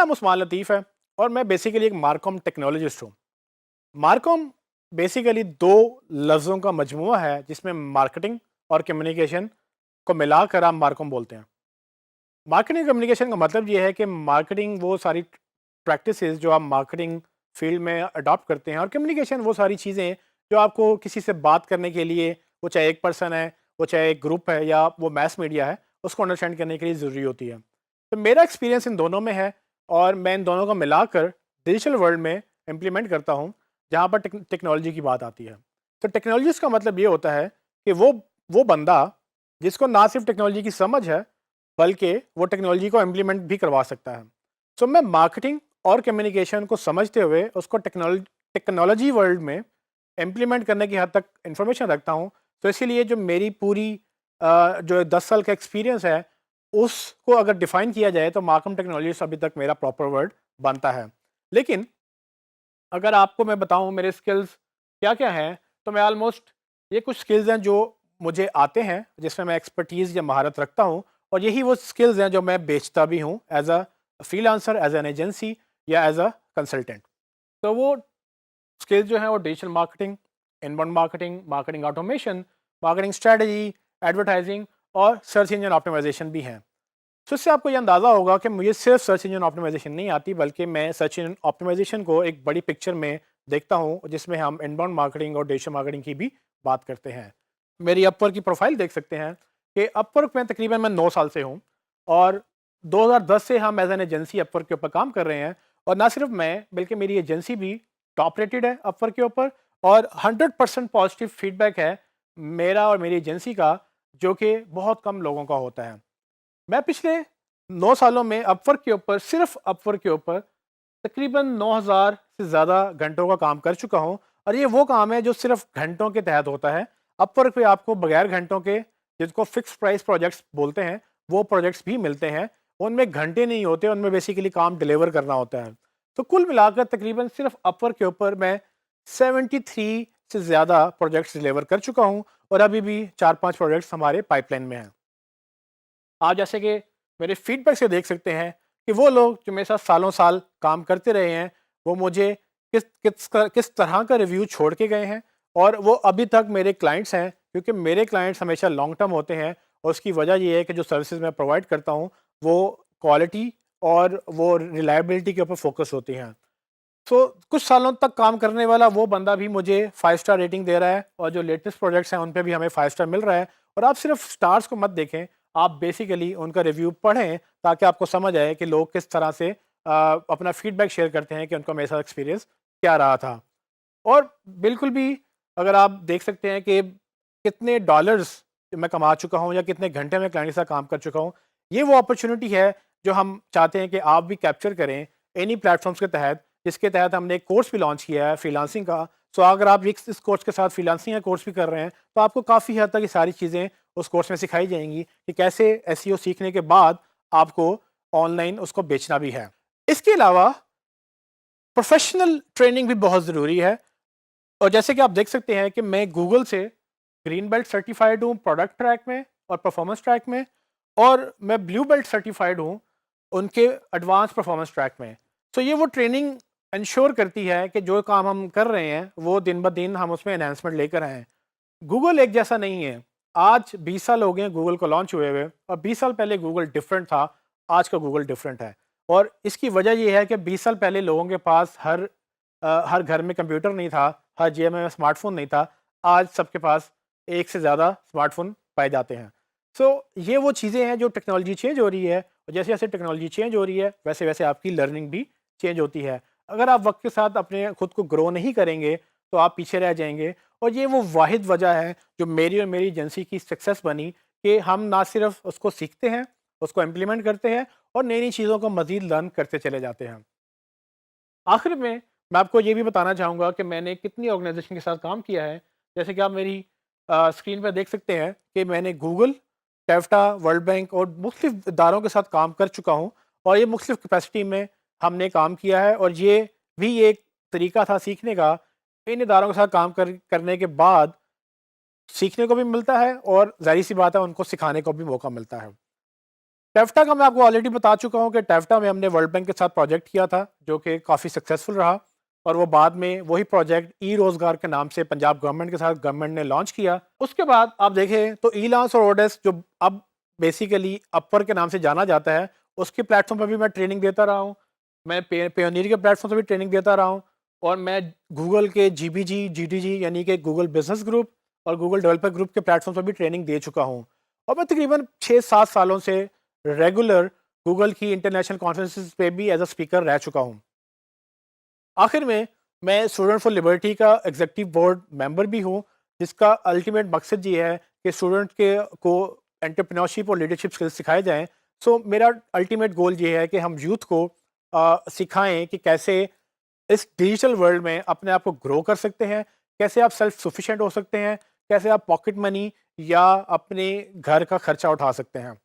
नाम उस्मान लतीफ़ है और मैं बेसिकली एक मार्कॉम टेक्नोलॉजिस्ट हूँ। मार्कॉम बेसिकली 2 लफ्ज़ों का मजमूआ है जिसमें मार्केटिंग और कम्युनिकेशन को मिलाकर आप मार्कॉम बोलते हैं। मार्केटिंग कम्युनिकेशन का मतलब ये है कि मार्केटिंग वो सारी प्रैक्टिसेस जो आप मार्केटिंग फील्ड में अडॉप्ट करते हैं और कम्युनिकेशन वो सारी चीज़ें जो आपको किसी से बात करने के लिए, वो चाहे एक पर्सन है, वो चाहे एक ग्रुप है या वो मैस मीडिया है, उसको अंडरस्टैंड करने के लिए ज़रूरी होती है। तो मेरा एक्सपीरियंस इन दोनों में है और मैं इन दोनों को मिलाकर डिजिटल वर्ल्ड में इम्प्लीमेंट करता हूँ, जहाँ पर टेक्नोलॉजी की बात आती है। तो टेक्नोलॉजिस्ट का मतलब ये होता है कि वो बंदा जिसको ना सिर्फ टेक्नोलॉजी की समझ है, बल्कि वो टेक्नोलॉजी को इम्प्लीमेंट भी करवा सकता है। सो मैं मार्केटिंग और कम्युनिकेशन को समझते हुए उसको टेक्नोलॉजी वर्ल्ड में इम्प्लीमेंट करने की हद तक इंफॉर्मेशन रखता हूँ। तो इसीलिए जो मेरी पूरी जो 10 साल का एक्सपीरियंस है, उसको अगर डिफाइन किया जाए तो मार्कम टेक्नोलॉजिस्ट अभी तक मेरा प्रॉपर वर्ड बनता है। लेकिन अगर आपको मैं बताऊँ मेरे स्किल्स क्या-क्या हैं, तो मैं ऑलमोस्ट ये कुछ स्किल्स हैं जो मुझे आते हैं, जिसमें मैं एक्सपर्टीज़ या महारत रखता हूँ और यही वो स्किल्स हैं जो मैं बेचता भी हूँ as a freelancer, as an agency या एज़ अ कंसल्टेंट। तो वो स्किल्स जो हैं वो digital marketing, inbound marketing, marketing automation, marketing strategy, advertising और सर्च इंजन ऑप्टिमाइज़ेशन भी हैं। तो इससे आपको ये अंदाज़ा होगा कि मुझे सिर्फ सर्च इंजन ऑप्टिमाइज़ेशन नहीं आती, बल्कि मैं सर्च इंजन ऑप्टिमाइज़ेशन को एक बड़ी पिक्चर में देखता हूँ, जिसमें हम इनबाउंड मार्केटिंग और डिजिटल मार्केटिंग की भी बात करते हैं। मेरी अपवर्क की प्रोफ़ाइल देख सकते हैं कि अपवर्क में तकरीबन मैं 9 साल से हूँ और 2010 से हम एज़ एन एजेंसी अपवर्क के ऊपर काम कर रहे हैं और ना सिर्फ मैं, बल्कि मेरी एजेंसी भी टॉप रेटेड है अपवर्क के ऊपर और 100% पॉजिटिव फीडबैक है मेरा और मेरी एजेंसी का, जो कि बहुत कम लोगों का होता है। मैं पिछले 9 सालों में अपवर्क के ऊपर, सिर्फ अपवर्क के ऊपर तकरीबन 9000 से ज़्यादा घंटों का काम कर चुका हूँ और ये वो काम है जो सिर्फ घंटों के तहत होता है। अपवर्क पे आपको बगैर घंटों के, जिसको फिक्स प्राइस प्रोजेक्ट्स बोलते हैं, वो प्रोजेक्ट्स भी मिलते हैं। उनमें घंटे नहीं होते, उनमें बेसिकली काम डिलीवर करना होता है। तो कुल मिलाकर तकरीबन सिर्फ अपवर्क के ऊपर मैं 73 से ज़्यादा प्रोजेक्ट्स डिलीवर कर चुका हूँ और अभी भी 4-5 प्रोजेक्ट्स हमारे पाइपलाइन में हैं। आप जैसे कि मेरे फीडबैक से देख सकते हैं कि वो लोग जो मेरे साथ सालों साल काम करते रहे हैं, वो मुझे किस तरह का रिव्यू छोड़ के गए हैं और वो अभी तक मेरे क्लाइंट्स हैं, क्योंकि मेरे क्लाइंट्स हमेशा लॉन्ग टर्म होते हैं और उसकी वजह ये है कि जो सर्विसेज मैं प्रोवाइड करता हूँ, वो क्वालिटी और वो रिलायबिलिटी के ऊपर फोकस होती हैं। सो कुछ सालों तक काम करने वाला वो बंदा भी मुझे 5 स्टार रेटिंग दे रहा है और जो लेटेस्ट प्रोजेक्ट्स हैं उन पे भी हमें 5 स्टार मिल रहा है। और आप सिर्फ स्टार्स को मत देखें, आप बेसिकली उनका रिव्यू पढ़ें ताकि आपको समझ आए कि लोग किस तरह से अपना फीडबैक शेयर करते हैं कि उनका मेरे साथ एक्सपीरियंस क्या रहा था। और बिल्कुल भी अगर आप देख सकते हैं कि कितने डॉलर्स मैं कमा चुका हूँ या कितने घंटे मैं क्लाइंट के साथ काम कर चुका हूँ, ये वो अपॉर्चुनिटी है जो हम चाहते हैं कि आप भी कैप्चर करें इन्हीं प्लेटफॉर्म्स के तहत, जिसके तहत हमने एक कोर्स भी लॉन्च किया है फ्रीलांसिंग का। सो अगर आप इस कोर्स के साथ फ्रीलांसिंग का कोर्स भी कर रहे हैं, तो आपको काफ़ी हद तक ये सारी चीज़ें उस कोर्स में सिखाई जाएंगी कि कैसे एसईओ सीखने के बाद आपको ऑनलाइन उसको बेचना भी है। इसके अलावा प्रोफेशनल ट्रेनिंग भी बहुत ज़रूरी है और जैसे कि आप देख सकते हैं कि मैं गूगल से ग्रीन बेल्ट सर्टिफाइड हूँ प्रोडक्ट ट्रैक में और परफॉर्मेंस ट्रैक में, और मैं ब्लू बेल्ट सर्टिफाइड हूँ उनके एडवांस परफॉर्मेंस ट्रैक में। तो ये वो ट्रेनिंग इंश्योर करती है कि जो काम हम कर रहे हैं वो दिन ब दिन हम उसमें एनहांसमेंट लेकर आएँ। गूगल एक जैसा नहीं है। आज 20 साल हो गए हैं गूगल को लॉन्च हुए हुए और 20 साल पहले गूगल डिफरेंट था, आज का गूगल डिफरेंट है। और इसकी वजह ये है कि 20 साल पहले लोगों के पास हर घर में कंप्यूटर नहीं था, हर जेब में स्मार्टफ़ोन नहीं था। आज सबके पास एक से ज़्यादा स्मार्टफ़ोन पाए जाते हैं। सो ये वो चीज़ें हैं जो टेक्नोलॉजी चेंज हो रही है और जैसे-जैसे टेक्नोलॉजी चेंज हो रही है, वैसे-वैसे आपकी लर्निंग भी चेंज होती है। अगर आप वक़्त के साथ अपने खुद को ग्रो नहीं करेंगे, तो आप पीछे रह जाएँगे। और ये वो वाहिद वजह है जो मेरी और मेरी एजेंसी की सक्सेस बनी कि हम ना सिर्फ उसको सीखते हैं, उसको इम्प्लीमेंट करते हैं और नई-नई चीज़ों को मज़ीद लर्न करते चले जाते हैं। आखिर में मैं आपको ये भी बताना चाहूँगा कि मैंने कितनी ऑर्गेनाइज़ेशन के साथ काम किया है। जैसे कि आप मेरी स्क्रीन पे देख सकते हैं कि मैंने गूगल, टैफ्टा, वर्ल्ड बैंक और मुख्तलिफ़ इदारों के साथ काम कर चुका हूँ और ये मुख्तलिफ़ कैपेसिटी में हमने काम किया है और ये भी एक तरीका था सीखने का। इन इदारों के साथ काम करने के बाद सीखने को भी मिलता है और ज़ाहिर-सी बात है उनको सिखाने को भी मौका मिलता है। टेफ्टा का मैं आपको ऑलरेडी बता चुका हूँ कि टेफ्टा में हमने वर्ल्ड बैंक के साथ प्रोजेक्ट किया था जो कि काफ़ी सक्सेसफुल रहा, और वो बाद में वही प्रोजेक्ट ई रोज़गार के नाम से पंजाब गवर्नमेंट के साथ गवर्नमेंट ने लॉन्च किया। उसके बाद आप देखें तो ई लांस और ओडेस जो अब बेसिकली अपवर के नाम से जाना जाता है, उसके प्लेटफॉर्म पर भी मैं ट्रेनिंग देता रहा हूँ। मैं पेयोनियर के प्लेटफॉर्म पर भी ट्रेनिंग देता रहा हूँ, और मैं गूगल के जीबीजी जीडीजी यानी कि गूगल बिजनेस ग्रुप और गूगल डेवलपर ग्रुप के प्लेटफॉर्म पर भी ट्रेनिंग दे चुका हूँ। और मैं तकरीबन 6-7 सालों से रेगुलर गूगल की इंटरनेशनल कॉन्फ्रेंसेस पे भी एज अ स्पीकर रह चुका हूँ। आखिर में मैं स्टूडेंट फॉर लिबर्टी का एग्जीक्यूटिव बोर्ड मेंबर भी हूँ, जिसका अल्टीमेट मकसद ये है कि स्टूडेंट के को एंटरप्रेन्योरशिप और लीडरशिप स्किल्स सिखाए जाएं। सो मेरा अल्टीमेट गोल ये है कि हम यूथ को सिखाएं कि कैसे इस डिजिटल वर्ल्ड में अपने आप को ग्रो कर सकते हैं, कैसे आप सेल्फ सफिशिएंट हो सकते हैं, कैसे आप पॉकेट मनी या अपने घर का खर्चा उठा सकते हैं।